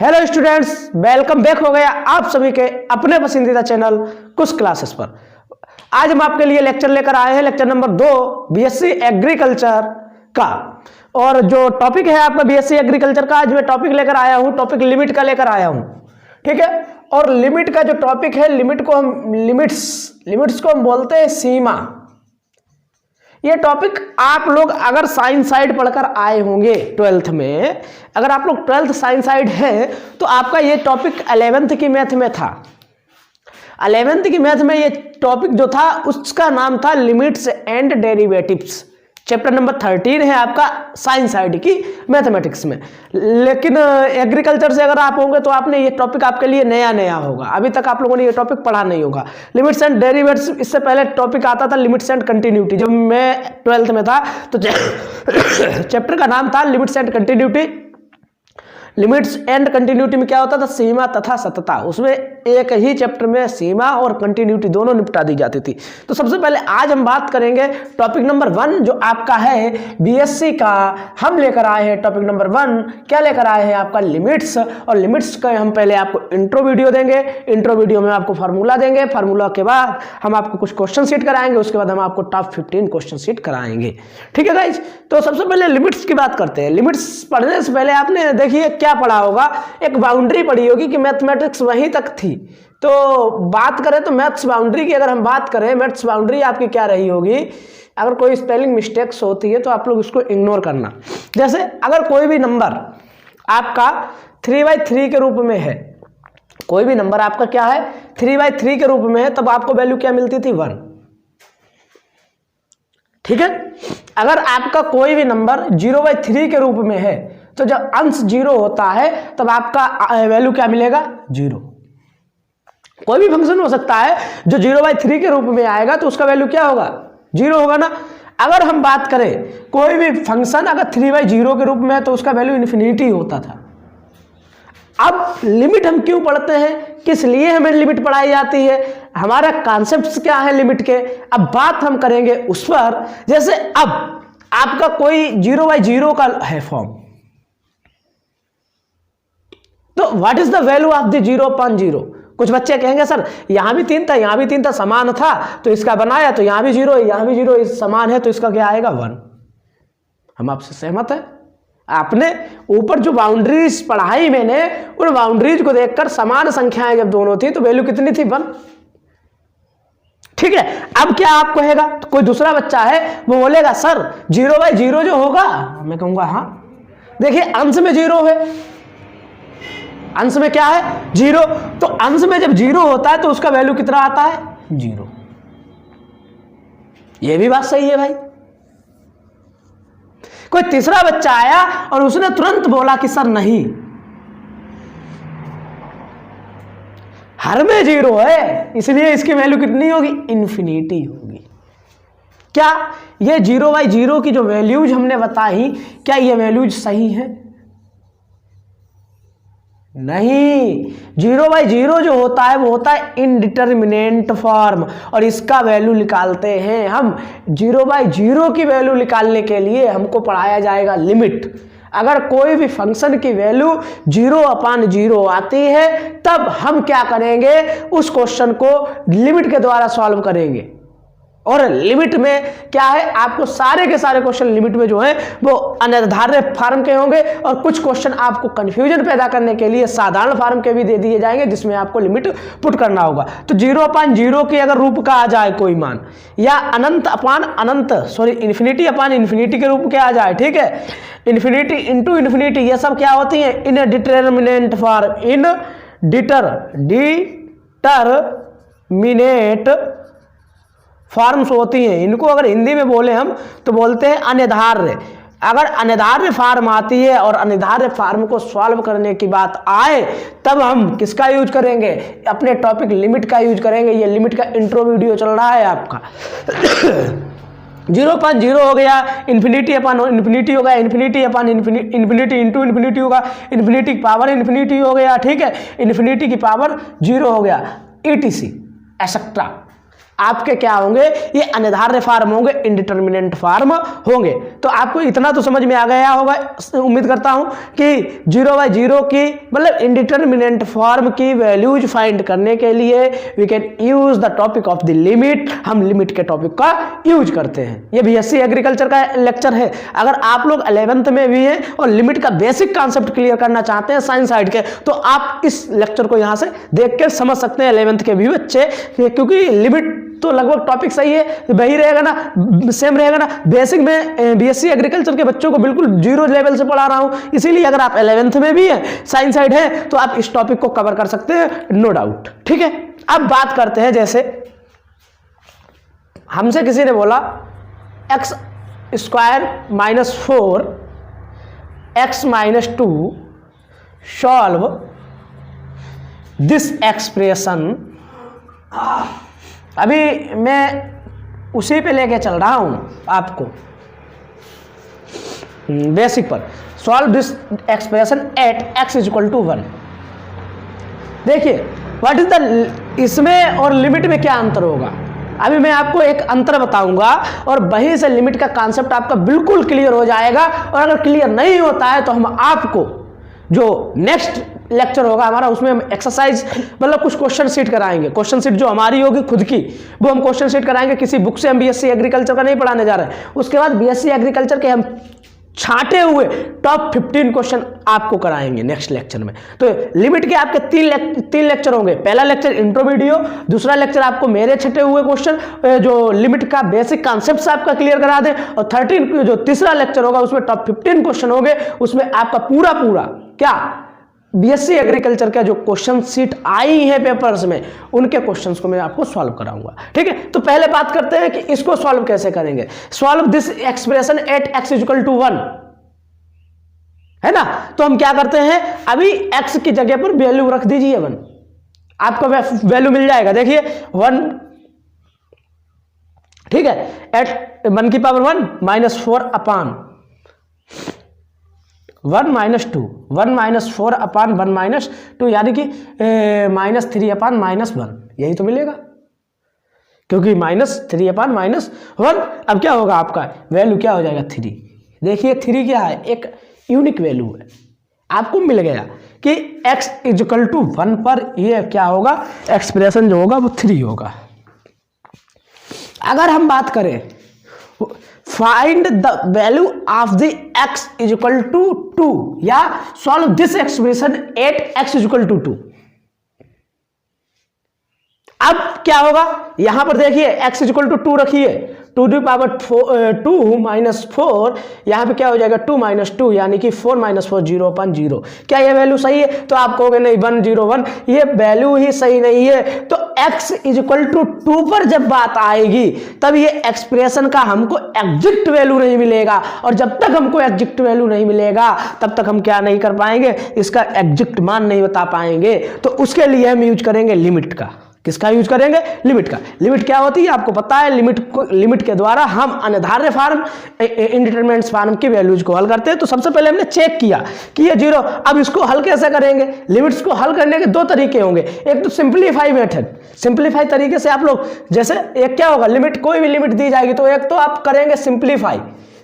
Hello students, welcome back हो गया आप सभी के अपने पसंदीदा चैनल कुछ क्लासेस पर। आज हम आपके लिए लेक्चर लेकर आए हैं, लेक्चर नंबर 2 बीएससी एग्रीकल्चर का। और जो टॉपिक है आपका बीएससी एग्रीकल्चर का, आज मैं टॉपिक लेकर आया हूं, टॉपिक लिमिट का लेकर आया हूं, ठीक है। और लिमिट का जो टॉपिक है, लिमिट्स को हम बोलते हैं सीमा। ये टॉपिक आप लोग अगर साइंस साइड पढ़कर आए होंगे 12th में, अगर आप लोग 12th साइंस साइड है तो आपका ये टॉपिक 11th की मैथ में था। 11th की मैथ में ये टॉपिक जो था उसका नाम था limits and derivatives. Chapter number 13 है आपका साइंस साइड की मैथमेटिक्स में। लेकिन एग्रीकल्चर से अगर आप होंगे तो आपने ये टॉपिक आपके लिए नया होगा, अभी तक आप लोगों ने ये टॉपिक पढ़ा नहीं होगा। लिमिट्स एंड डेरिवेटिव्स, इससे पहले टॉपिक आता था लिमिट्स एंड कंटिन्यूटी। जब मैं 12th में था तो चैप्टर का नाम था limits and continuity. Limits and continuity में क्या होता था, सीमा तथा सतता। उसमें एक ही चैप्टर में सीमा और कंटिन्यूटी दोनों निपटा दी जाती थी। तो सबसे पहले आज हम बात करेंगे टॉपिक नंबर 1 जो आपका है बीएससी का। हम लेकर आए हैं टॉपिक नंबर 1, क्या लेकर आए हैं आपका लिमिट्स। और लिमिट्स का हम पहले आपको इंट्रो वीडियो देंगे, इंट्रो वीडियो में आपको फार्मूला देंगे, फार्मूला के बाद हम आपको कुछ क्वेश्चन सीट कराएंगे, उसके बाद हम आपको टॉप 15 क्वेश्चन सीट कराएंगे, ठीक है गाइज। तो सबसे पहले लिमिट्स की बात करते हैं। लिमिट्स पढ़ने से पहले आपने देखिए क्या पढ़ा होगा, एक बाउंड्री पढ़ी होगी कि मैथमेटिक्स वहीं तक थी। तो बात करें तो मैथ्स बाउंड्री की, अगर हम बात करें मैथ्स बाउंड्री आपकी क्या रही होगी, अगर कोई स्पेलिंग मिस्टेक्स होती है तो आप लोग उसको इग्नोर करना। जैसे अगर कोई भी नंबर आपका 3/3 के रूप में है, कोई भी नंबर आपका क्या है 3/3 के रूप में है, तब आपको वैल्यू क्या मिलती थी 1, ठीक है। अगर आपका कोई भी नंबर 0/3 के रूप में है तो जब अंश 0 होता है तब आपका वैल्यू क्या मिलेगा 0। कोई भी फंक्शन हो सकता है जो 0/3 के रूप में आएगा तो उसका वैल्यू क्या होगा 0 होगा ना। अगर हम बात करें कोई भी फंक्शन अगर 3/0 के रूप में है तो उसका वैल्यू इन्फिनिटी होता था। अब लिमिट हम क्यों पढ़ते हैं, किस लिए हमें लिमिट पढ़ाई जाती है, हमारा कॉन्सेप्ट क्या है लिमिट के, अब बात हम करेंगे उस पर। जैसे अब आपका कोई 0/0 का है फॉर्म, तो what is the value of the 0/0। कुछ बच्चे कहेंगे सर यहां भी 3 था, यहां भी 3 था, समान था तो इसका बनाया, तो यहां भी 0 है, यहां भी 0 समान है, तो इसका क्या आएगा 1। हम आपसे सहमत है। आपने ऊपर जो बाउंड्रीज पढ़ाई मैंने, उन बाउंड्रीज को देखकर समान संख्याएं जब दोनों थी तो वैल्यू कितनी थी 1, ठीक है। अब क्या आप कहेगा, तो कोई दूसरा बच्चा है वो बोलेगा सर 0/0 जो होगा, मैं कहूंगा हाँ देखिए अंश में 0 है, अंश में क्या है 0, तो अंश में जब 0 होता है तो उसका वैल्यू कितना आता है 0। यह भी बात सही है भाई। कोई तीसरा बच्चा आया और उसने तुरंत बोला कि सर नहीं, हर में 0 है इसलिए इसकी वैल्यू कितनी होगी इन्फिनिटी होगी। क्या ये 0/0 की जो वैल्यूज हमने बताई, क्या ये वैल्यूज सही है? नहीं, 0/0 जो होता है वो होता है इनडिटर्मिनेंट फॉर्म, और इसका वैल्यू निकालते हैं हम। 0/0 की वैल्यू निकालने के लिए हमको पढ़ाया जाएगा लिमिट। अगर कोई भी फंक्शन की वैल्यू 0/0 आती है तब हम क्या करेंगे, उस क्वेश्चन को लिमिट के द्वारा सॉल्व करेंगे। और लिमिट में क्या है, आपको सारे के सारे क्वेश्चन लिमिट में जो है वो अनिर्धारित फॉर्म के होंगे, और कुछ क्वेश्चन आपको कंफ्यूजन पैदा करने के लिए साधारण फॉर्म के भी दे दिए जाएंगे जिसमें आपको लिमिट पुट करना होगा। तो 0/0 की अगर रूप का आ जाए कोई मान, या अनंत अपान अनंत इन्फिनिटी अपान इन्फिनिटी के रूप के आ जाए, ठीक है, इन्फिनिटी इंटू इन्फिनिटी, ये सब क्या होती है इनडिटरमिनेंट फॉर्म, इनडिटरमिनेट फॉर्म्स होती हैं। इनको अगर हिंदी में बोले हम तो बोलते हैं अनिर्धार्य। अगर अनिर्धार्य फॉर्म आती है और अनिर्धार्य फॉर्म को सॉल्व करने की बात आए तब हम किसका यूज करेंगे, अपने टॉपिक लिमिट का यूज करेंगे। ये लिमिट का इंट्रो वीडियो चल रहा है आपका। 0/0 हो गया, इन्फिनिटी अपान इन्फिनिटी हो गया, इन्फिनिटी अपान इन्फिनिटी इंटू इन्फिनिटी होगा, इन्फिनिटी की पावर इन्फिनिटी हो गया, ठीक है, इन्फिनिटी की पावर 0 हो गया, ETC एक्सेट्रा। आपके क्या होंगे, ये अनिर्धार्य फॉर्म होंगे, इंडिटरमिनेंट फॉर्म होंगे। तो आपको इतना तो समझ में आ गया होगा, उम्मीद करता हूं कि 0/0 की मतलब इंडिटरमिनेंट फॉर्म की वैल्यूज फाइंड करने के लिए we can use the topic of the limit. हम लिमिट के टॉपिक का यूज करते हैं। ये बीएससी एग्रीकल्चर का लेक्चर है। अगर आप लोग 11th में भी हैं और लिमिट का बेसिक कॉन्सेप्ट क्लियर करना चाहते हैं साइंस साइड के, तो आप इस लेक्चर को यहां से देख के समझ सकते हैं 11th के भी बच्चे, क्योंकि लिमिट तो लगभग टॉपिक सही है, वही रहेगा ना, सेम रहेगा ना। बेसिक में बीएससी एग्रीकल्चर के बच्चों को बिल्कुल 0 लेवल से पढ़ा रहा हूं, इसीलिए अगर आप 11th में भी हैं, साइंस साइड है, तो आप इस टॉपिक को कवर कर सकते हैं, नो डाउट। ठीक है, अब बात करते हैं, जैसे हमसे किसी ने बोला x² - 4 x - 2 solve this expression. अभी मैं उसी पे लेके चल रहा हूं आपको, बेसिक पर। Solve this expression at x = 1। देखिए व्हाट इज द, इसमें और लिमिट में क्या अंतर होगा, अभी मैं आपको एक अंतर बताऊंगा और वहीं से लिमिट का कॉन्सेप्ट आपका बिल्कुल क्लियर हो जाएगा। और अगर क्लियर नहीं होता है तो हम आपको जो नेक्स्ट लेक्चर होगा हमारा, उसमें हम एक्सरसाइज मतलब कुछ क्वेश्चन सीट कराएंगे। क्वेश्चन सीट जो हमारी होगी खुद की, वो हम क्वेश्चन सीट कराएंगे। किसी बुक से हम बीएससी एग्रीकल्चर का नहीं पढ़ाने जा रहे हैं। उसके बाद बीएससी एग्रीकल्चर के हम छांटे हुए टॉप 15 क्वेश्चन आपको कराएंगे नेक्स्ट लेक्चर में। तो लिमिट के आपके तीन लेक्चर होंगे। पहला लेक्चर इंट्रो वीडियो, दूसरा लेक्चर आपको मेरे छटे हुए क्वेश्चन जो लिमिट का बेसिक कॉन्सेप्ट आपका क्लियर करा दें, और 13 जो तीसरा लेक्चर होगा उसमें टॉप 15 क्वेश्चन होंगे। उसमें आपका पूरा क्या बीएससी एग्रीकल्चर का जो क्वेश्चन सीट आई है पेपर्स में, उनके क्वेश्चंस को मैं आपको सॉल्व कराऊंगा। ठीक है, तो पहले बात करते हैं कि इसको सॉल्व कैसे करेंगे। Solve this expression at x = 1, है ना। तो हम क्या करते हैं, अभी x की जगह पर वैल्यू रख दीजिए 1, आपको वैल्यू मिल जाएगा। देखिए 1, ठीक है, एट 1 की पावर 1 -4 अपान 1 - 2, 1 - 4 अपान 1 - 2, यानी कि -3 अपान -1, यही तो मिलेगा, क्योंकि -3 अपान -1। अब क्या होगा, आपका वैल्यू क्या हो जाएगा 3। देखिए 3 क्या है, एक यूनिक वैल्यू है। आपको मिल गया कि x = 1 पर ये क्या होगा, एक्सप्रेशन जो होगा वो 3 होगा। अगर हम बात करें find the value of the x = 2 या solve this expression at x = 2। अब क्या होगा, यहां पर देखिए x = 2 रखिए, 2 की पावर 2 - 4, यहां पे क्या हो जाएगा 2 - 2, यानी कि 4 - 4 0/0। क्या ये वैल्यू सही है, तो आप कहोगे नहीं 1 0 1, ये वैल्यू ही सही नहीं है। तो x = 2 पर जब बात आएगी तब ये एक्सप्रेशन का हमको एग्जैक्ट वैल्यू नहीं मिलेगा, और जब तक हमको एग्जैक्ट वैल्यू नहीं मिलेगा तब तक हम क्या नहीं कर पाएंगे, इसका एग्जैक्ट मान नहीं बता पाएंगे। तो उसके लिए हम यूज करेंगे लिमिट का। किसका यूज करेंगे, लिमिट का। लिमिट क्या होती है आपको पता है, लिमिट के द्वारा हम अनिर्धार्य फॉर्म इंडिटरमिनेट फॉर्म की वैल्यूज को हल करते हैं। तो सबसे पहले हमने चेक किया कि ये 0। अब इसको हल कैसे करेंगे, लिमिट्स को हल करने के 2 तरीके होंगे। एक तो सिंप्लीफाई मेथड, सिंप्लीफाई तरीके से आप लोग, जैसे एक क्या होगा, लिमिट कोई भी लिमिट दी जाएगी तो एक तो आप करेंगे सिंप्लीफाई,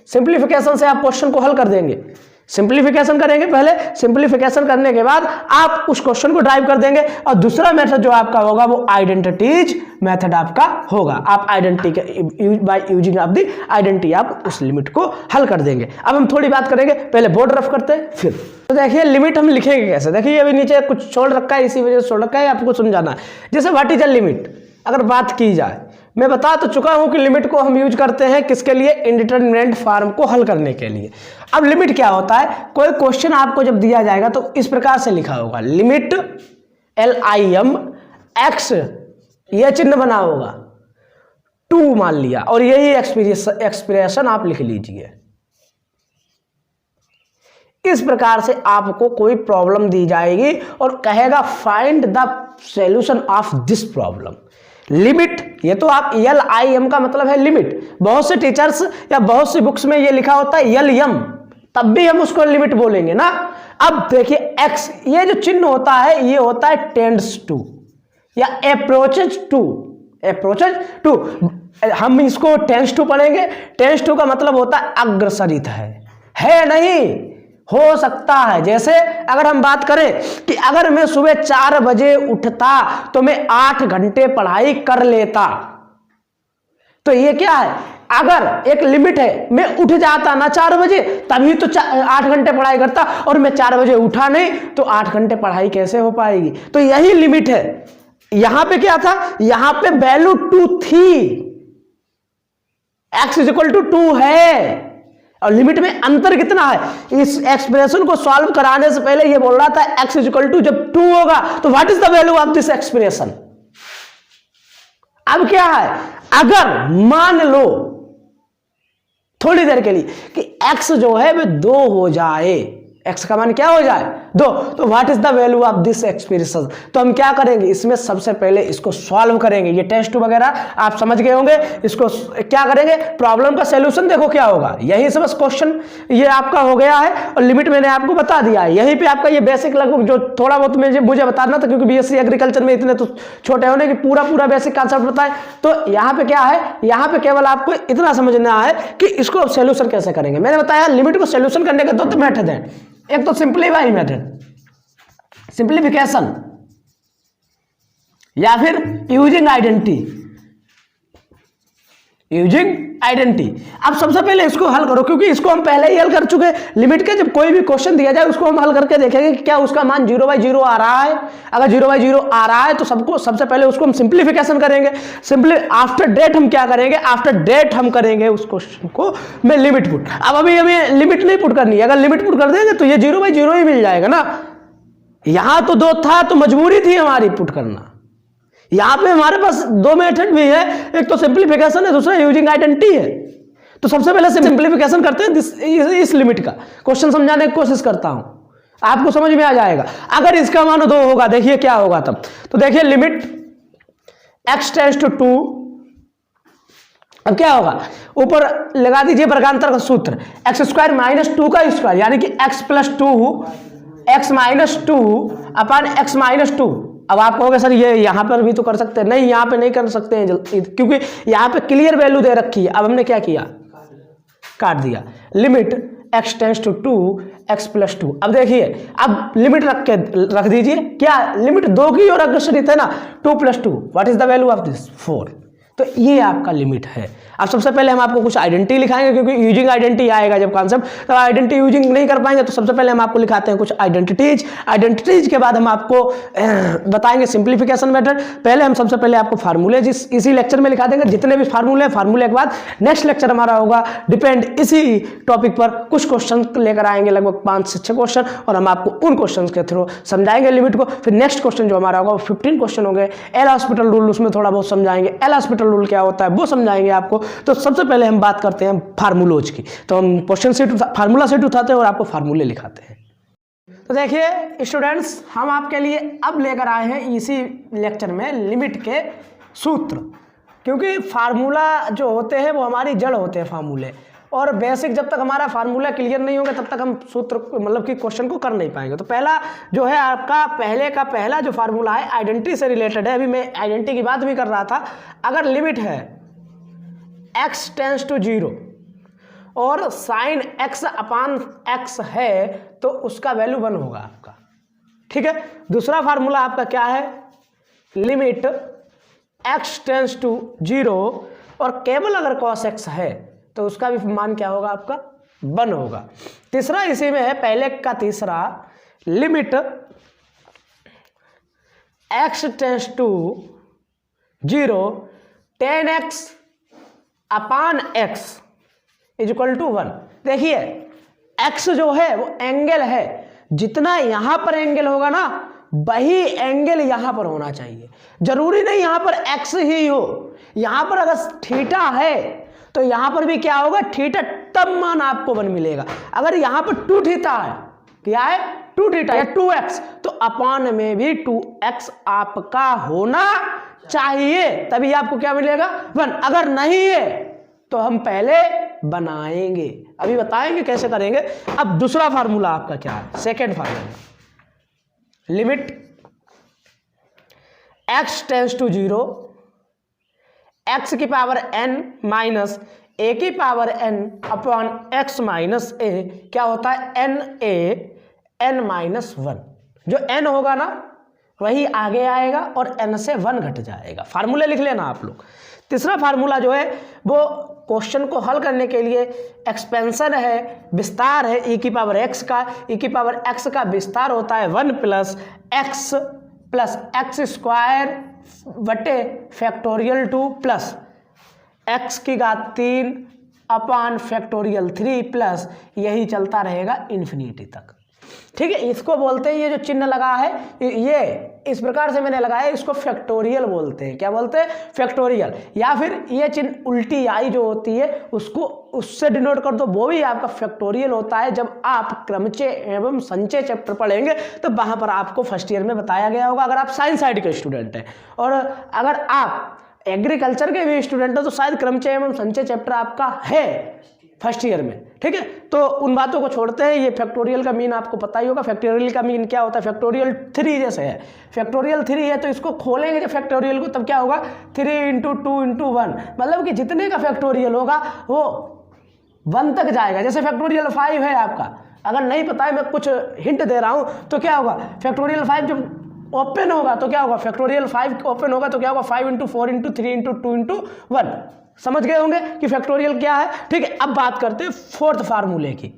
सिंप्लीफिकेशन से आप क्वेश्चन को हल कर देंगे। सिंप्लीफिकेशन करेंगे पहले, सिंप्लीफिकेशन करने के बाद आप उस क्वेश्चन को ड्राइव कर देंगे। और दूसरा मेथड जो आपका होगा वो आइडेंटिटीज मेथड आपका होगा। आप identity by using of the identity आप उस लिमिट को हल कर देंगे। अब हम थोड़ी बात करेंगे, पहले बोर्ड रफ करते हैं फिर। तो देखिए लिमिट हम लिखेंगे कैसे, देखिए अभी नीचे कुछ छोड़ रखा है, इसी वजह से छोड़ रखा है, आपको समझाना है। जैसे व्हाट इज अ लिमिट, अगर बात की जाए, मैं बता तो चुका हूं कि लिमिट को हम यूज करते हैं किसके लिए, इंडिटरमिनेट फॉर्म को हल करने के लिए। अब लिमिट क्या होता है, कोई क्वेश्चन आपको जब दिया जाएगा तो इस प्रकार से लिखा होगा, लिमिट LIM x, यह चिन्ह बना होगा 2 मान लिया, और यही एक्सप्रेशन आप लिख लीजिए। इस प्रकार से आपको कोई प्रॉब्लम दी जाएगी और कहेगा find the solution of this problem. Limit, ये तो आप LIM का मतलब है लिमिट। बहुत से टीचर्स या बहुत सी बुक्स में ये लिखा होता है LM, तब भी हम उसको लिमिट बोलेंगे ना। अब देखिए x, ये जो चिन्ह होता है ये होता है टेंड्स टू या अप्रोचेज टू, अप्रोचेज टू। हम इसको टेंस टू पढ़ेंगे। टेंस टू का मतलब होता है अग्रसरित है नहीं, हो सकता है। जैसे अगर हम बात करें कि अगर मैं सुबह 4 बजे उठता तो मैं 8 घंटे पढ़ाई कर लेता, तो ये क्या है, अगर एक लिमिट है, मैं उठ जाता ना 4 बजे तभी तो 8 घंटे पढ़ाई करता, और मैं 4 बजे उठा नहीं तो 8 घंटे पढ़ाई कैसे हो पाएगी। तो यही लिमिट है। यहां पे क्या था, यहां पे वैल्यू 2 थी, x इक्वल टू 2 है, और लिमिट में अंतर कितना है। इस एक्सप्रेशन को सॉल्व कराने से पहले ये बोल रहा था x इक्वल टू जब 2 होगा तो what is the value of this expression. अब क्या है, अगर मान लो थोड़ी देर के लिए कि x जो है वो 2 हो जाए, x का मान क्या हो जाए 2, तो what is the value of this expression. तो हम क्या करेंगे, इसमें सबसे पहले इसको सॉल्व करेंगे। ये टेस्ट वगैरह आप समझ गए होंगे। इसको क्या करेंगे, प्रॉब्लम का सॉल्यूशन देखो क्या होगा। यही से बस क्वेश्चन ये आपका हो गया है, और लिमिट मैंने आपको बता दिया है। यहीं पे आपका ये बेसिक लगभग जो थोड़ा बहुत मुझे बताना था, क्योंकि बीएससी एग्रीकल्चर में इतने तो छोटे होने कि पूरा बेसिक कॉन्सेप्ट बताए। तो यहाँ पे क्या है, यहाँ पे केवल आपको इतना समझना है कि इसको सॉल्यूशन कैसे करेंगे। मैंने बताया लिमिट को सॉल्यूशन करने के 2 मेथड है। एक तो सिंपलीफाई मेथड, सिंप्लीफिकेशन, या फिर यूजिंग आइडेंटिटी। अब सबसे पहले इसको हल करो, क्योंकि इसको हम पहले ही हल कर चुके हैं। लिमिट के जब कोई भी क्वेश्चन दिया जाए उसको हम हल करके देखेंगे कि क्या उसका मान 0/0 आ रहा है। अगर 0/0 आ रहा है तो सबसे पहले उसको हम सिंप्लीफिकेशन करेंगे। आफ्टर डेट हम क्या करेंगे, आफ्टर डेट हम करेंगे उस क्वेश्चन को में लिमिट पुट। अब अभी हमें लिमिट नहीं पुट करनी है, अगर लिमिट पुट कर देंगे तो ये 0/0 ही मिल जाएगा ना। यहां तो 2 था तो मजबूरी थी हमारी पुट करना। यहां पे हमारे पास 2 मेथड भी है, एक तो सिंप्लीफिकेशन है, दूसरा यूजिंग आइडेंटिटी है। तो सबसे पहले सिंप्लीफिकेशन करते हैं इस लिमिट का। क्वेश्चन समझाने की कोशिश करता हूं, आपको समझ में आ जाएगा। अगर इसका मान 2 होगा, देखिए क्या होगा तब। तो देखिए लिमिट x टेंड्स टू 2, अब क्या होगा, ऊपर लगा दीजिए वर्गांतर का सूत्र, x² - 2 का स्क्वायर, यानी कि x + 2 x - 2 अपन x - 2। अब आप कहोगे सर ये यहां पर भी तो कर सकते हैं, नहीं यहां पे नहीं कर सकते हैं, क्योंकि यहां पे क्लियर वैल्यू दे रखी है। अब हमने क्या किया, काट दिया। Limit x tends to 2 x + 2। अब देखिए, अब लिमिट रख दीजिए, क्या लिमिट 2 की ओर अग्रसरित है ना, 2 + 2, what is the value of this 4। तो ये आपका लिमिट है। अब सबसे पहले हम आपको कुछ आइडेंटिटी लिखाएंगे, क्योंकि यूजिंग आइडेंटिटी आएगा जब कॉन्सेप्ट, तो आइडेंटिटी यूजिंग नहीं कर पाएंगे। तो सबसे पहले हम आपको लिखाते हैं कुछ आइडेंटिटीज के बाद हम आपको बताएंगे सिंप्लीफिकेशन मेथड। पहले हम सबसे पहले आपको फार्मूले इसी लेक्चर में लिखा देंगे, जितने भी फार्मूले के बाद नेक्स्ट लेक्चर हमारा होगा डिपेंड इसी टॉपिक पर। कुछ क्वेश्चन लेकर आएंगे, लगभग 5 से 6 क्वेश्चन, और हम आपको उन क्वेश्चन के थ्रू समझाएंगे लिमिट को। फिर नेक्स्ट क्वेश्चन जो हमारा होगा वो 15 क्वेश्चन होंगे। एल हॉस्पिटल रूल उसमें थोड़ा बहुत समझाएंगे, एल हॉस्पिटल रूल क्या होता है वो समझाएंगे आपको। तो सबसे पहले हम बात करते हैं फार्मूलोज की। तो हम क्वेश्चन सेट फार्मूला सेट उठाते हैं और आपको फार्मूले लिखाते हैं। तो देखिए स्टूडेंट्स, हम आपके लिए अब लेकर आए हैं इसी लेक्चर में लिमिट के सूत्र, क्योंकि फार्मूला जो होते हैं वो हमारी जड़ होते हैं फार्मूले, और बेसिक जब तक हमारा फार्मूला क्लियर नहीं होगा तब तक हम सूत्र मतलब कि क्वेश्चन को कर नहीं पाएंगे। तो पहला जो है आपका पहला जो फार्मूला है आइडेंटिटी से रिलेटेड है। अभी मैं आइडेंटिटी की बात भी कर रहा था। अगर लिमिट है x टेंड्स टू 0 और साइन x/x है तो उसका वैल्यू 1 होगा आपका, ठीक है। दूसरा फार्मूला आपका क्या है, लिमिट x टेंड्स टू 0 और केवल अगर cos x है तो उसका भी मान क्या होगा आपका 1 होगा। तीसरा इसी में है, पहले का तीसरा, limit x tends to 0 10x/x equal to 1। देखिए x जो है वो एंगल है, जितना यहां पर एंगल होगा ना वही एंगल यहां पर होना चाहिए। जरूरी नहीं यहां पर x ही हो, यहां पर अगर थीटा है तो यहां पर भी क्या होगा, थीटा, तब मान आपको 1 मिलेगा। अगर यहां पर 2 थीटा है, क्या है 2 थीटा या 2x, तो अपान में भी 2x आपका होना चाहिए, तभी आपको क्या मिलेगा 1। अगर नहीं है तो हम पहले बनाएंगे, अभी बताएंगे कैसे करेंगे। अब दूसरा फार्मूला आपका क्या है, second formula, limit x tends to 0 x की पावर n माइनस ए की power n upon x minus a क्या होता है, n a n minus one. जो n होगा ना वही आगे आएगा और n से 1 घट जाएगा। फार्मूले लिख लेना आप लोग। तीसरा फार्मूला जो है वो क्वेश्चन को हल करने के लिए एक्सपेंशन है, विस्तार है e की पावर x का। e की पावर x का विस्तार होता है 1 प्लस एक्स स्क्वायर बटे फैक्टोरियल 2 प्लस x की घात 3 अपान फैक्टोरियल 3 प्लस यही चलता रहेगा इन्फिनिटी तक। ठीक है, इसको बोलते हैं, ये जो चिन्ह लगा है ये इस प्रकार से मैंने लगाया, इसको फैक्टोरियल बोलते हैं। क्या बोलते हैं, फैक्टोरियल। या फिर ये चिन्ह उल्टी आई जो होती है उसको उससे डिनोट कर दो, वो भी आपका फैक्टोरियल होता है। जब आप क्रमचय एवं संचय चैप्टर पढ़ेंगे तो वहां पर आपको फर्स्ट ईयर में बताया गया होगा, अगर आप साइंस साइड के स्टूडेंट हैं। और अगर आप एग्रीकल्चर के भी स्टूडेंट हो तो शायद क्रमचय एवं संचय चैप्टर आपका है फर्स्ट ईयर में। ठीक है, तो उन बातों को छोड़ते हैं। ये फैक्टोरियल का मीन आपको पता ही होगा। फैक्टोरियल का मीन क्या होता है, फैक्टोरियल 3 जैसे है। फैक्टोरियल 3 है तो इसको खोलेंगे जब फैक्टोरियल को तब क्या होगा, 3 × 2 × 1, मतलब कि जितने का फैक्टोरियल होगा वो 1 तक जाएगा। जैसे फैक्टोरियल 5 है आपका, अगर नहीं पता है मैं कुछ हिंट दे रहा हूँ तो क्या होगा, फैक्टोरियल 5 जब ओपन होगा तो क्या होगा, फैक्टोरियल 5 ओपन होगा तो क्या होगा, 5 × 4 × 3 × 2 × 1। समझ गए होंगे कि फैक्टोरियल क्या है। ठीक है, अब बात करते हैं फोर्थ फार्मूले की।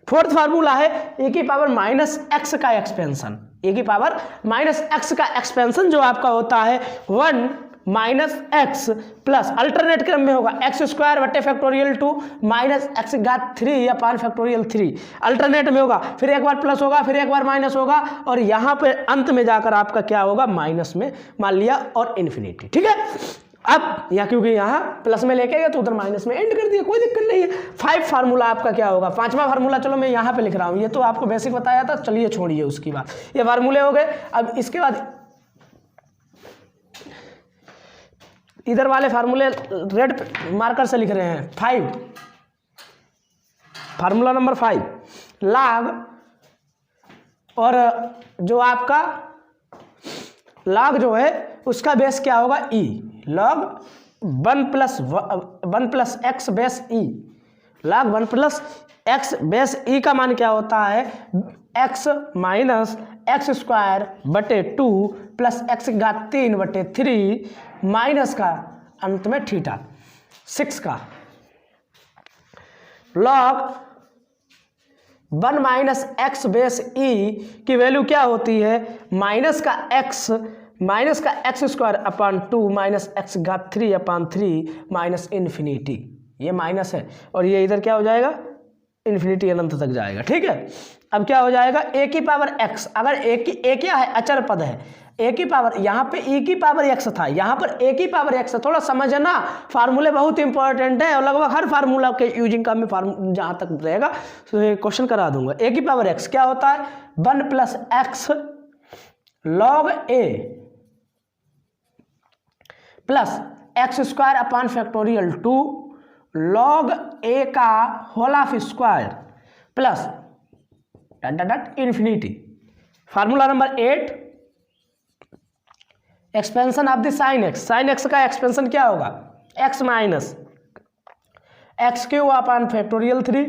फोर्थ फार्मूला है ए की पावर माइनस एक्स का एक्सपेंशन। ए की पावर माइनस एक्स का एक्सपेंशन जो आपका होता है 1 माइनस एक्स प्लस अल्टरनेट क्रम में होगा एक्स स्क्वायर बटे फैक्टोरियल 2 माइनस एक्स घात 3 अपान फैक्टोरियल 3। अल्टरनेट में होगा, फिर एक बार प्लस होगा, फिर एक बार माइनस होगा और यहाँ पे अंत में जाकर आपका क्या होगा, माइनस में मान लिया और इन्फिनिटी। ठीक है, अब यहाँ क्योंकि यहाँ प्लस में लेके गया तो उधर माइनस में एंड कर दिया, कोई दिक्कत नहीं है। 5 फार्मूला आपका क्या होगा, 5वां फार्मूला चलो मैं यहाँ पे लिख रहा हूँ, ये तो आपको बेसिक बताया था, चलिए छोड़िए उसकी बात। ये फार्मूले हो गए। अब इसके बाद इधर वाले फार्मूले रेड मार्कर से लिख रहे हैं। 5 फार्मूला नंबर 5 log, और जो आपका log जो है उसका बेस क्या होगा, e log 1 plus x base e। log 1 plus x base e का मान क्या होता है, x माइनस एक्स स्क्वायर बटे 2 प्लस एक्स घात 3 बटे 3 माइनस का अंत में थीटा 6 का। log 1 minus x base e की वैल्यू क्या होती है, माइनस का एक्स स्क्वायर अपान 2 माइनस एक्स घात 3 अपान 3 माइनस इन्फिनिटी। ये माइनस है और ये इधर क्या हो जाएगा, इन्फिनिटी अनंत तक जाएगा। ठीक है, अब क्या हो जाएगा, ए की पावर एक्स, अगर ए क्या है, अचर पद है, ए की पावर, यहाँ पे ई की पावर एक्स था, यहाँ पर ए की पावर एक्स। थोड़ा समझना, फार्मूले बहुत इंपॉर्टेंट है और लगभग हर फार्मूला के यूजिंग का मैं जहाँ तक रहेगा तो क्वेश्चन करा दूंगा। ए की पावर एक्स क्या होता है, 1 plus x log a plus x square upon factorial 2 log a का whole of square plus dot infinity. Formula number 8 expansion of the sine x. Sine x का एक्सपेंशन क्या होगा, x minus x cube upon factorial 3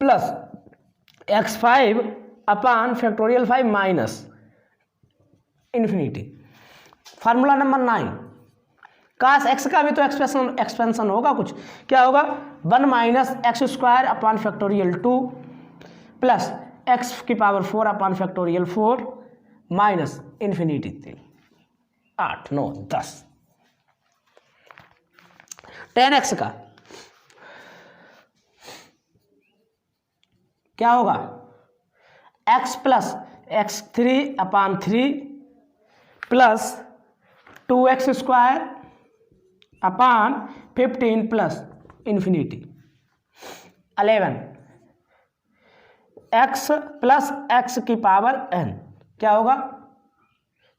plus x5 upon factorial 5 minus infinity. Formula number 9 cos x का भी तो expansion होगा कुछ, क्या होगा, 1 minus x square upon factorial 2 plus x की पावर 4 अपान फैक्टोरियल 4 माइनस इन्फिनिटी 3। 8 9 10 10x का क्या होगा, x प्लस x3 अपान 3 plus 2x square upon 15 plus infinity. 11 x plus x की पावर n क्या होगा,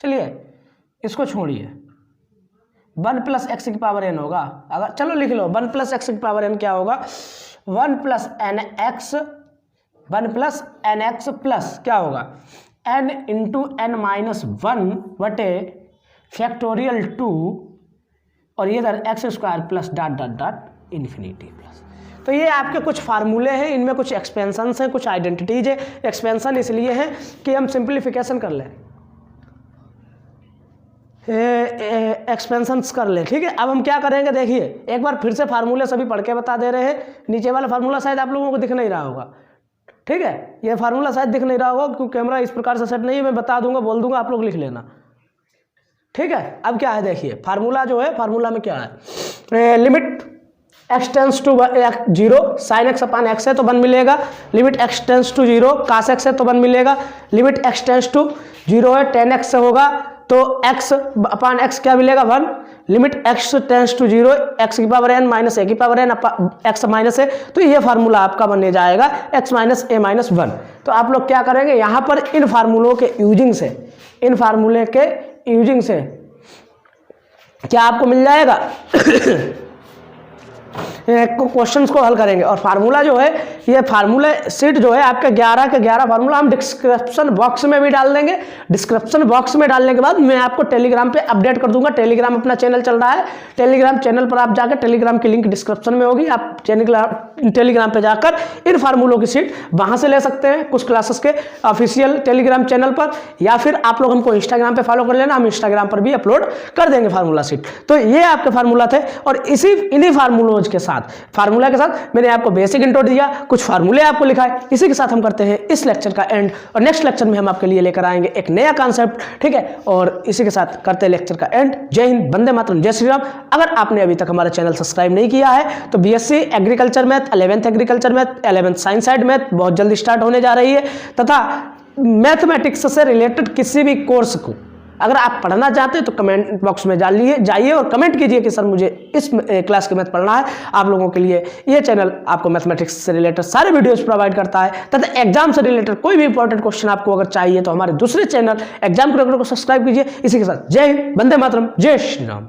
चलिए इसको छोड़िए, 1 प्लस एक्स की पावर n होगा। अगर चलो लिख लो 1 प्लस एक्स की पावर n क्या होगा, 1 प्लस एन एक्स प्लस क्या होगा, n इंटू एन माइनस 1 बटे फैक्टोरियल 2 और ये इधर x square plus dot dot dot infinity plus. तो ये आपके कुछ फार्मूले हैं, इनमें कुछ एक्सपेंशंस हैं, कुछ आइडेंटिटीज है। एक्सपेंशन इसलिए है कि हम सिंप्लीफिकेशन कर लें, एक्सपेंशंस कर लें, ठीक है। अब हम क्या करेंगे, देखिए एक बार फिर से फार्मूले सभी पढ़ के बता दे रहे हैं। नीचे वाला फार्मूला शायद आप लोगों को दिख नहीं रहा होगा, ठीक है, ये फार्मूला शायद दिख नहीं रहा होगा क्योंकि कैमरा इस प्रकार से सेट नहीं है। मैं बता दूंगा, बोल दूंगा, आप लोग लिख लेना, ठीक है। अब क्या है, देखिए फार्मूला जो है, फार्मूला में क्या है, limit x tends to 0 sine x upon x है तो 1 मिलेगा, limit x tends to 0 cos x है तो 1 मिलेगा, लिमिट x टेंस टू 0 है tan x से होगा तो x अपान x क्या मिलेगा 1, limit x tends to 0 x की पावर n माइनस a की पावर n x माइनस है, तो ये फार्मूला आपका बनने जाएगा x माइनस a माइनस 1। तो आप लोग क्या करेंगे, यहाँ पर इन फार्मूलों के यूजिंग से, इन फार्मूले के यूजिंग से क्या आपको मिल जाएगा क्वेश्चंस को हल करेंगे। और फार्मूला जो है, ये फार्मूला सीट जो है आपके 11 के 11 फार्मूला हम डिस्क्रिप्शन बॉक्स में भी डाल देंगे। डिस्क्रिप्शन बॉक्स में डालने के बाद मैं आपको टेलीग्राम पे अपडेट कर दूंगा। टेलीग्राम अपना चैनल चल रहा है, टेलीग्राम चैनल पर आप जाकर, टेलीग्राम की लिंक डिस्क्रिप्शन में होगी, आप टेलीग्राम पे जाकर इन फार्मूलों की सीट वहां से ले सकते हैं, कुछ क्लासेस के ऑफिशियल टेलीग्राम चैनल पर, या फिर आप लोग हमको इंस्टाग्राम पे फॉलो कर लेना, हम इंस्टाग्राम पर भी अपलोड कर देंगे फार्मूला सीट। तो ये आपके फार्मूला थे और इन्हीं फार्मूलोज के साथ, फार्मूला के साथ मैंने आपको बेसिक इंट्रो दिया, कुछ फार्मूले आपको लिखाए। इसी के साथ हम करते हैं इस लेक्चर का एंड, और नेक्स्ट लेक्चर में हम आपके लिए लेकर आएंगे एक नया कॉन्सेप्ट, ठीक है। और इसी के साथ करते हैं लेक्चर का एंड। जय हिंद, वंदे मातरम, जय श्री राम। अगर आपने अभी तक हमारा चैनल सब्सक्राइब नहीं किया है तो BSc agriculture math, 11th agriculture math, 11th science side math बहुत जल्दी स्टार्ट होने जा रही है, तथा मैथमेटिक्स से रिलेटेड किसी भी कोर्स को अगर आप पढ़ना चाहते हैं तो कमेंट बॉक्स में जाइए और कमेंट कीजिए कि सर मुझे इस क्लास के मैथ पढ़ना है। आप लोगों के लिए ये चैनल आपको मैथमेटिक्स से रिलेटेड सारे वीडियोस प्रोवाइड करता है, तथा एग्जाम से रिलेटेड कोई भी इंपॉर्टेंट क्वेश्चन आपको अगर चाहिए तो हमारे दूसरे चैनल एग्जाम क्रैकर को सब्सक्राइब कीजिए। इसी के साथ जय हिंद, वंदे मातरम, जय श्री राम।